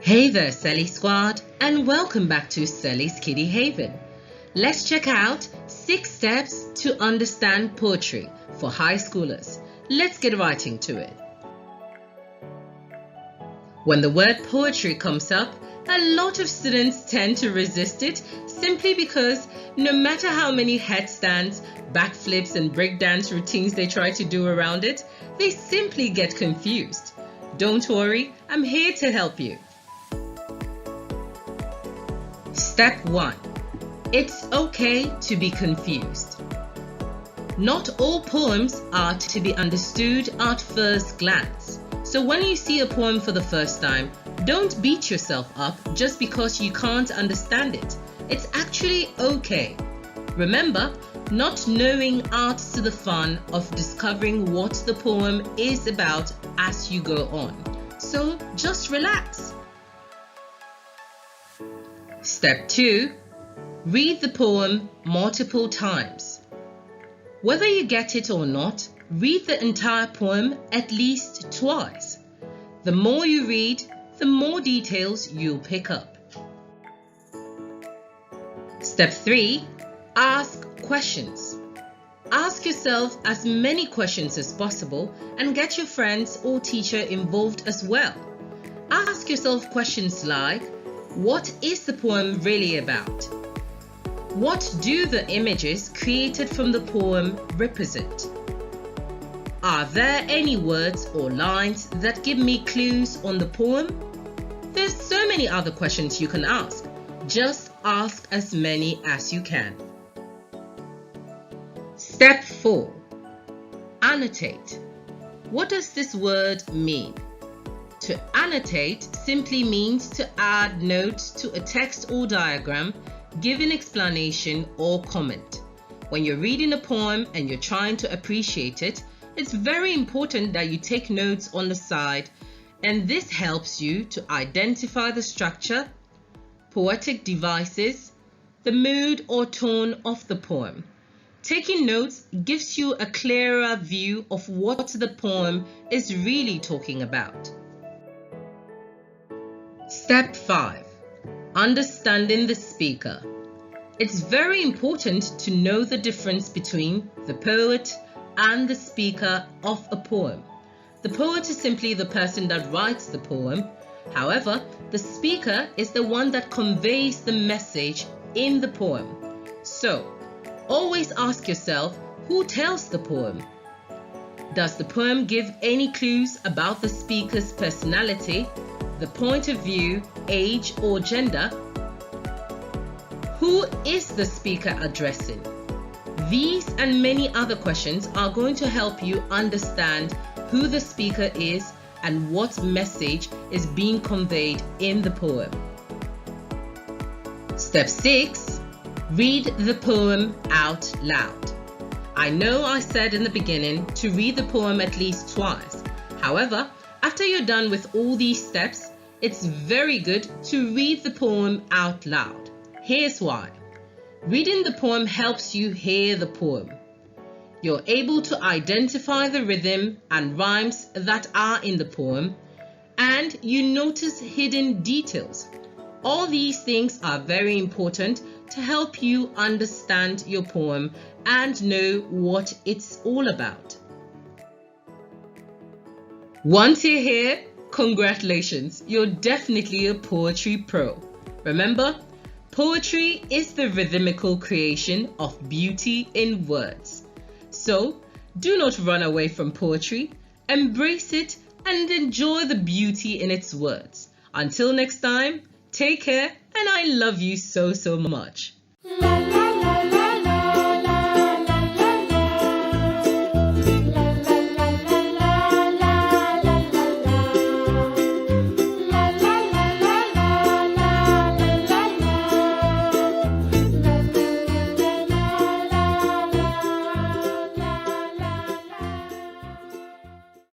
Hey there, Sally Squad, and welcome back to Sally's Kiddie Haven. Let's check out 6 steps to understand poetry for high schoolers. Let's get right into it. When the word poetry comes up, a lot of students tend to resist it simply because no matter how many headstands, backflips, and breakdance routines they try to do around it, they simply get confused. Don't worry, I'm here to help you. Step 1. It's okay to be confused. Not all poems are to be understood at first glance. So when you see a poem for the first time, don't beat yourself up just because you can't understand it. It's actually okay. Remember, not knowing adds to the fun of discovering what the poem is about as you go on. So just relax. Step 2. Read the poem multiple times. Whether you get it or not, read the entire poem at least twice. The more you read, the more details you'll pick up. Step 3. Ask questions. Ask yourself as many questions as possible and get your friends or teacher involved as well. Ask yourself questions like, what is the poem really about? What do the images created from the poem represent? Are there any words or lines that give me clues on the poem? There's so many other questions you can ask. Just ask as many as you can. Step 4. Annotate. What does this word mean? To annotate simply means to add notes to a text or diagram, give an explanation or comment. When you're reading a poem and you're trying to appreciate it, it's very important that you take notes on the side, and this helps you to identify the structure, poetic devices, the mood or tone of the poem. Taking notes gives you a clearer view of what the poem is really talking about. Step 5. Understanding the speaker. It's very important to know the difference between the poet and the speaker of a poem. The poet is simply the person that writes the poem. However, the speaker is the one that conveys the message in the poem. So, always ask yourself, who tells the poem? Does the poem give any clues about the speaker's personality, the point of view, age, or gender? Who is the speaker addressing? These and many other questions are going to help you understand who the speaker is and what message is being conveyed in the poem. Step 6. Read the poem out loud. I know I said in the beginning to read the poem at least twice. However, after you're done with all these steps, it's very good to read the poem out loud. Here's why. Reading the poem helps you hear the poem. You're able to identify the rhythm and rhymes that are in the poem, and you notice hidden details. All these things are very important to help you understand your poem and know what it's all about. Once you're here, congratulations, you're definitely a poetry pro. Remember, poetry is the rhythmical creation of beauty in words. So, do not run away from poetry, embrace it and enjoy the beauty in its words. Until next time, take care, and I love you so much. La, la.